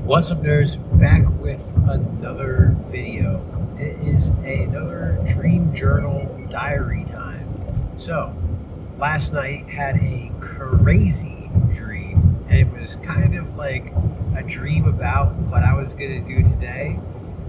What's up, nerds? Back with another video. It is another dream journal diary time. So, last night had a crazy dream, and it was kind of like a dream about what I was gonna do today.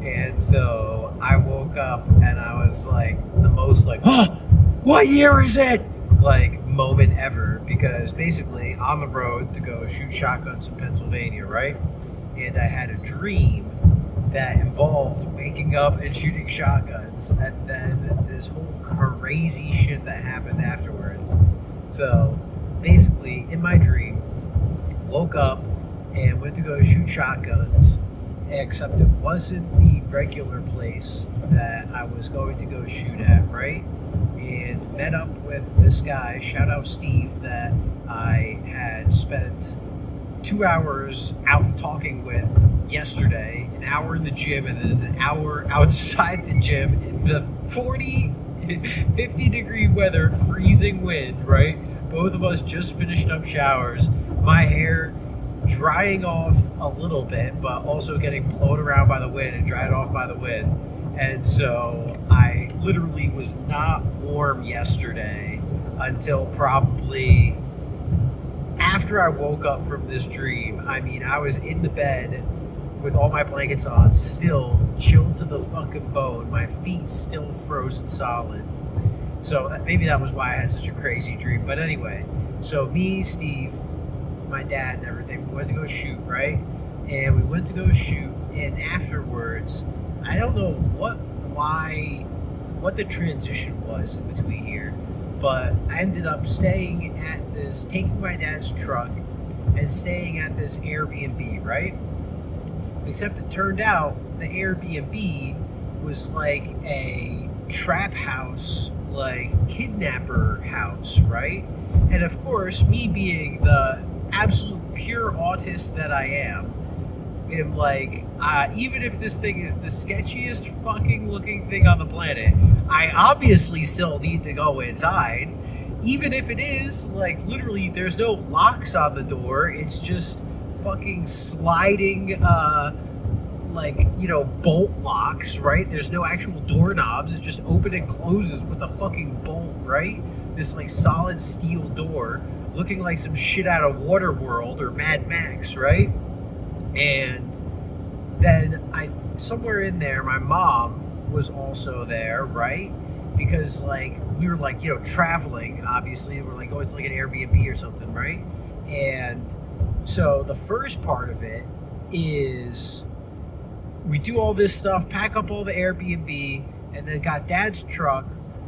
And so I woke up and I was like the most like, what year is it? Like moment ever, because basically on the road to go shoot shotguns in Pennsylvania, right? And I had a dream that involved waking up and shooting shotguns, and then this whole crazy shit that happened afterwards. So basically, in my dream, woke up and went to go shoot shotguns, except it wasn't the regular place that I was going to go shoot at, right? And met up with this guy, shout out Steve, that I had spent 2 hours out talking with yesterday, an hour in the gym and then an hour outside the gym in the 50 degree weather, freezing wind, right? Both of us just finished up showers, my hair drying off a little bit, but also getting blown around by the wind and dried off by the wind. And so I literally was not warm yesterday until probably after I woke up from this dream. I mean, I was in the bed with all my blankets on, still chilled to the fucking bone, my feet still frozen solid. So maybe that was why I had such a crazy dream. But anyway, so me, Steve, my dad and everything, we went to go shoot, right? And we went to go shoot, and afterwards, I don't know what the transition was in between here, but I ended up taking my dad's truck and staying at this Airbnb, right? Except it turned out the Airbnb was like a trap house, like kidnapper house, right? And of course, me being the absolute pure autist that I am like, even if this thing is the sketchiest fucking looking thing on the planet, I obviously still need to go inside. Even if it is, like, literally, there's no locks on the door. It's just fucking sliding, bolt locks, right? There's no actual doorknobs. It just opens and closes with a fucking bolt, right? This, like, solid steel door looking like some shit out of Waterworld or Mad Max, right? And then somewhere in there, my mom was also there, right? Because like we were like, traveling, obviously, we're like going to like an Airbnb or something, right? And so the first part of it is we do all this stuff, pack up all the Airbnb, and then got dad's truck,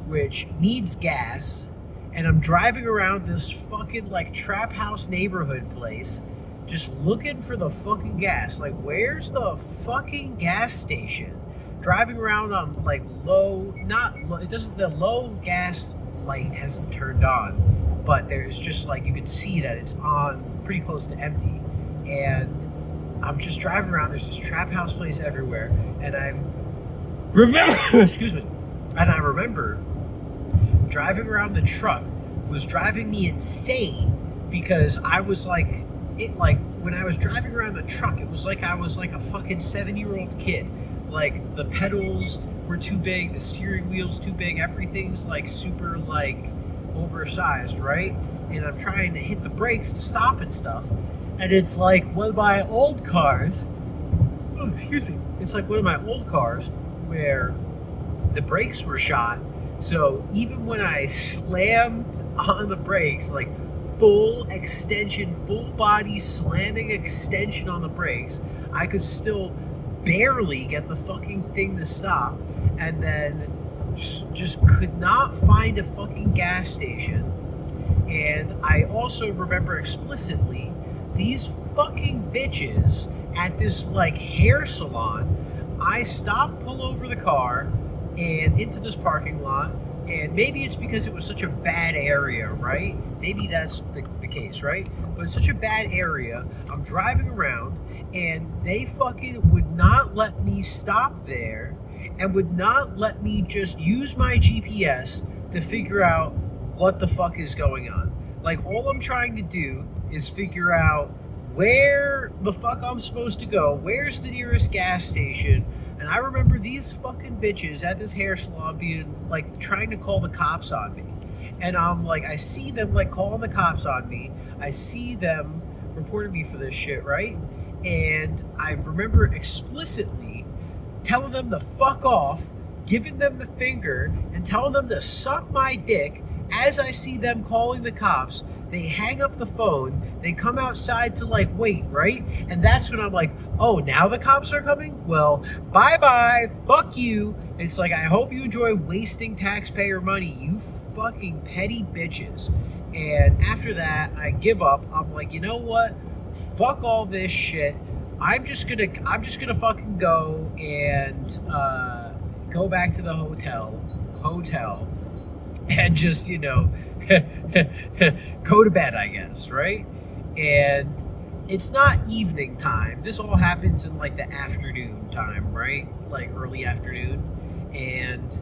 which needs gas, and I'm driving around this fucking like trap house neighborhood place, just looking for the fucking gas. Like, where's the fucking gas station? Driving around on like the low gas light hasn't turned on, but there's just like, you can see that it's on pretty close to empty. And I'm just driving around, there's this trap house place everywhere, and I remember driving around the truck was driving me insane, because I was like, when I was driving around the truck, it was like I was like a fucking 7-year-old kid. Like, the pedals were too big, the steering wheel's too big, everything's like super like oversized, right? And I'm trying to hit the brakes to stop and stuff, and it's like one of my old cars. Oh, excuse me. It's like one of my old cars where the brakes were shot. So even when I slammed on the brakes, like full extension, full body slamming extension on the brakes, I could still barely get the fucking thing to stop. And then just could not find a fucking gas station. And I also remember explicitly these fucking bitches at this like hair salon. I stopped, pull over the car and into this parking lot, and maybe it's because it was such a bad area, right? Maybe that's the case, right? But it's such a bad area, I'm driving around, and they fucking would not let me stop there, and would not let me just use my GPS to figure out what the fuck is going on. Like, all I'm trying to do is figure out where the fuck I'm supposed to go. Where's the nearest gas station? And I remember these fucking bitches at this hair salon being like trying to call the cops on me. And I'm like, I see them like calling the cops on me. I see them reporting me for this shit, right? And I remember explicitly telling them to fuck off, giving them the finger, and telling them to suck my dick as I see them calling the cops. They hang up the phone, they come outside to like wait, right? And that's when I'm like, oh, now the cops are coming? Well, bye-bye, fuck you. It's like, I hope you enjoy wasting taxpayer money, you fucking petty bitches. And after that, I give up. I'm like, you know what? Fuck all this shit. I'm just gonna fucking go and go back to the hotel, and just, you know, go to bed, I guess, right? And it's not evening time. This all happens in like the afternoon time, right? Like early afternoon. And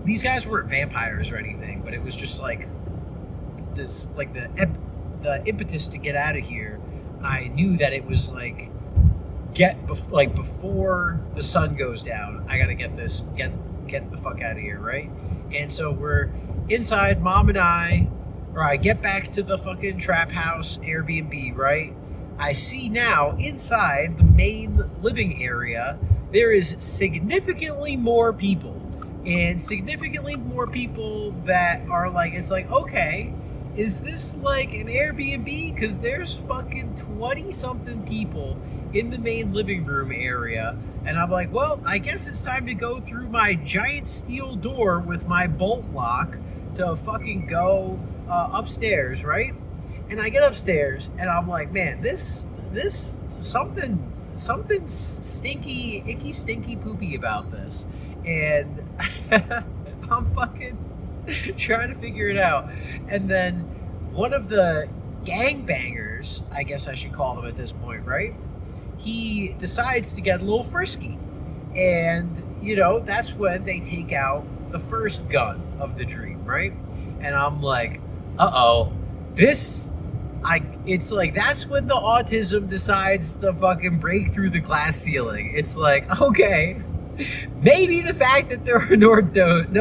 these guys weren't vampires or anything, but it was just like this, like the impetus to get out of here. I knew that it was like before the sun goes down, I gotta get the fuck out of here, right? And so we're inside, Mom and I get back to the fucking trap house Airbnb, right? I see now inside the main living area, there is significantly more people. And significantly more people that are like, it's like, okay, is this like an Airbnb? Because there's fucking 20-something people in the main living room area. And I'm like, well, I guess it's time to go through my giant steel door with my bolt lock to fucking go upstairs, right? And I get upstairs and I'm like, man, this something's stinky, icky, stinky, poopy about this. And I'm fucking trying to figure it out. And then one of the gangbangers, I guess I should call them at this point, right? He decides to get a little frisky. And, you know, that's when they take out the first gun of the dream, right? And I'm like, uh-oh, it's like, that's when the autism decides to fucking break through the glass ceiling. It's like, okay, maybe the fact that there are no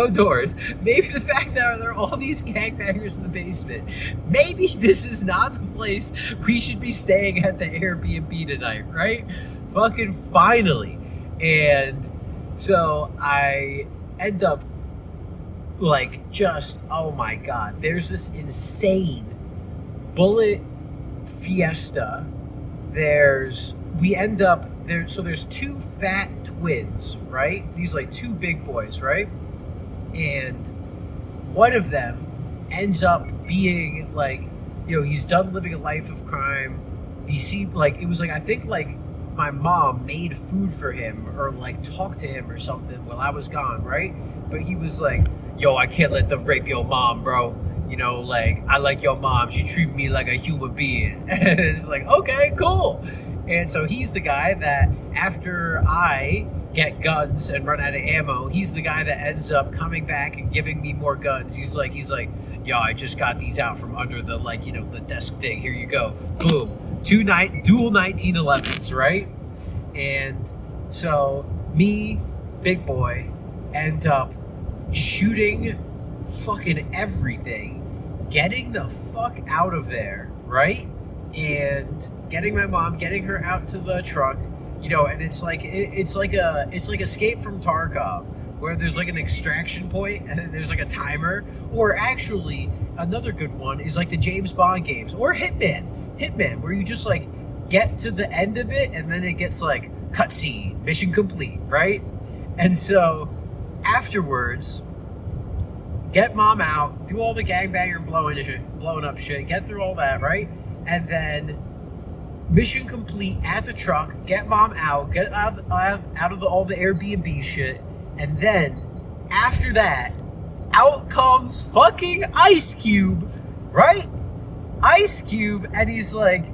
doors, maybe the fact that there are all these gangbangers in the basement, maybe this is not the place we should be staying at the Airbnb tonight, right? Fucking finally. And so I end up like just, oh my God, there's this insane bullet fiesta. We end up there. So there's two fat twins, right? These like two big boys, right? And one of them ends up being like, you know, he's done living a life of crime. He seemed like, it was like, I think like my mom made food for him or like talked to him or something while I was gone, right? But he was like, yo, I can't let them rape your mom, bro. You know, like, I like your mom. She treated me like a human being. And it's like, okay, cool. And so he's the guy that after I get guns and run out of ammo, he's the guy that ends up coming back and giving me more guns. He's like, yo, I just got these out from under the, like, you know, the desk thing. Here you go. Boom. Dual 1911s, right? And so me, big boy, end up shooting fucking everything, getting the fuck out of there, right? And getting my mom, getting her out to the truck, you know, and it's like Escape from Tarkov, where there's like an extraction point and then there's like a timer. Or actually another good one is like the James Bond games, or Hitman, where you just like get to the end of it and then it gets like cutscene, mission complete, right? And so afterwards, get mom out, do all the gangbanger blowing up shit, get through all that, right? And then mission complete at the truck, get mom out, get out of all the Airbnb shit, and then after that, out comes fucking Ice Cube, right? Ice Cube, and he's like,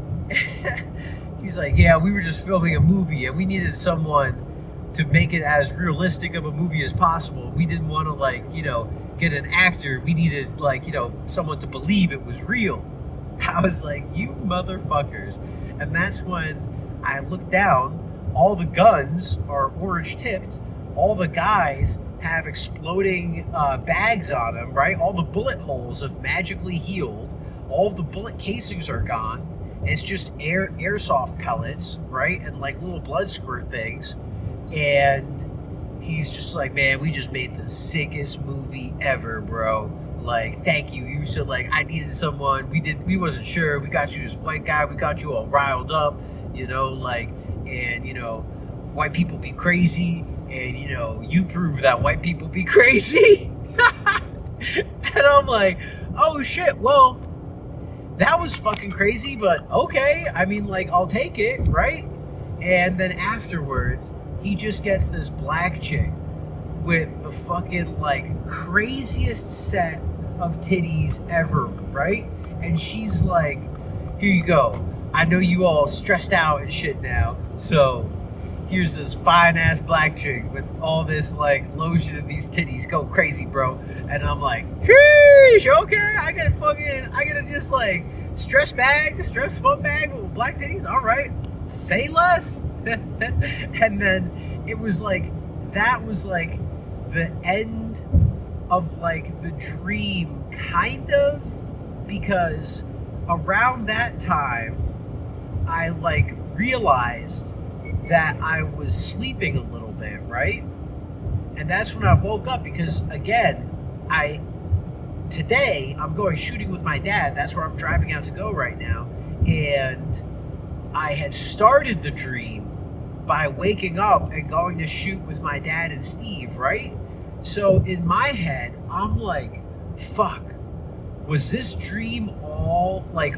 yeah, we were just filming a movie and we needed someone to make it as realistic of a movie as possible. We didn't want to, like, you know, get an actor. We needed, like, you know, someone to believe it was real. I was like, you motherfuckers. And that's when I look down, all the guns are orange tipped, all the guys have exploding bags on them, right? All the bullet holes have magically healed, all the bullet casings are gone. It's just airsoft pellets, right? And like little blood squirt things. And he's just like, man, we just made the sickest movie ever, bro. Like, thank you. You said, like, I needed someone. We wasn't sure. We got you this white guy. We got you all riled up, like, and, white people be crazy. And, you prove that white people be crazy. And I'm like, oh shit, well, that was fucking crazy, but okay. I mean, like, I'll take it, right? And then afterwards, he just gets this black chick with the fucking, like, craziest set of titties ever, right? And she's like, here you go. I know you all stressed out and shit now, so here's this fine-ass black chick with all this, like, lotion in these titties. Go crazy, bro. And I'm like, sheesh, okay, I gotta just, like, stress fun bag with black titties, all right, say less. And then it was like, that was, like, the end of, like, the dream, kind of, because around that time, I, like, realized that I was sleeping a little bit, right? And that's when I woke up, because again, today I'm going shooting with my dad. That's where I'm driving out to go right now. And I had started the dream by waking up and going to shoot with my dad and Steve, right? So in my head, I'm like, fuck, was this dream all, like,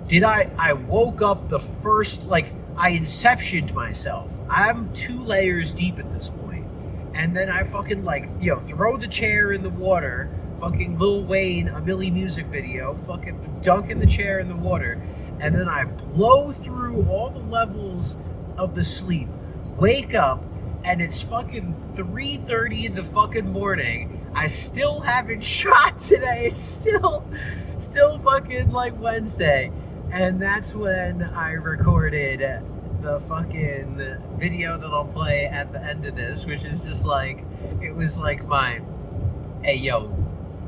did I woke up the first, like, I inceptioned myself. I'm 2 layers deep at this point. And then I fucking, like, throw the chair in the water, fucking Lil Wayne, a Millie music video, fucking dunking the chair in the water, and then I blow through all the levels of the sleep, wake up, and it's fucking 3:30 in the fucking morning. I still haven't shot today. It's still fucking, like, Wednesday. And that's when I recorded the fucking video that I'll play at the end of this, which is just like, it was like my, hey, yo,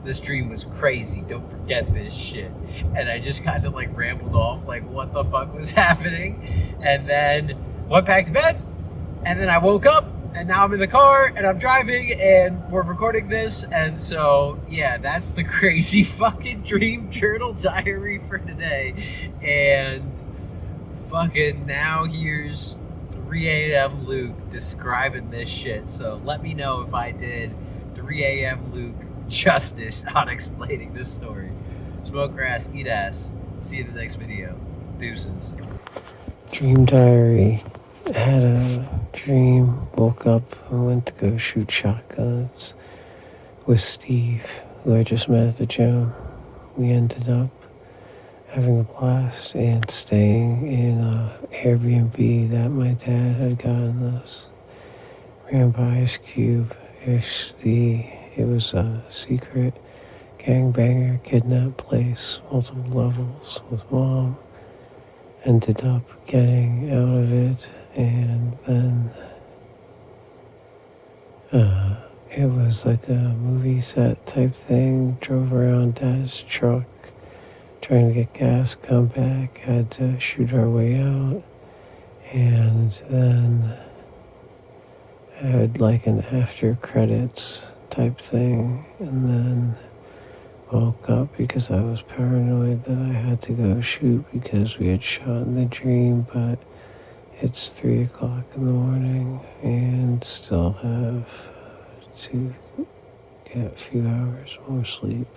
this dream was crazy, don't forget this shit. And I just kind of, like, rambled off, like, what the fuck was happening, and then went back to bed, and then I woke up, and now I'm in the car, and I'm driving, and we're recording this, and so, yeah, that's the crazy fucking dream journal diary for today. And fucking now here's 3 a.m. Luke describing this shit, so let me know if I did 3 a.m. Luke justice on explaining this story. Smoke grass, eat ass. See you in the next video. Deuces. Dream diary. I had a dream, woke up, and went to go shoot shotguns with Steve, who I just met at the gym. We ended up having a blast and staying in an Airbnb that my dad had gotten us. Ran by Ice Cube. It was a secret gangbanger kidnap place, multiple levels with Mom. Ended up getting out of it, and then it was like a movie set type thing. Drove around Dad's truck trying to get gas, come back, had to shoot our way out, and then had like an after credits type thing, and then woke up because I was paranoid that I had to go shoot because we had shot in the dream, but it's 3 o'clock in the morning and still have to get a few hours more sleep.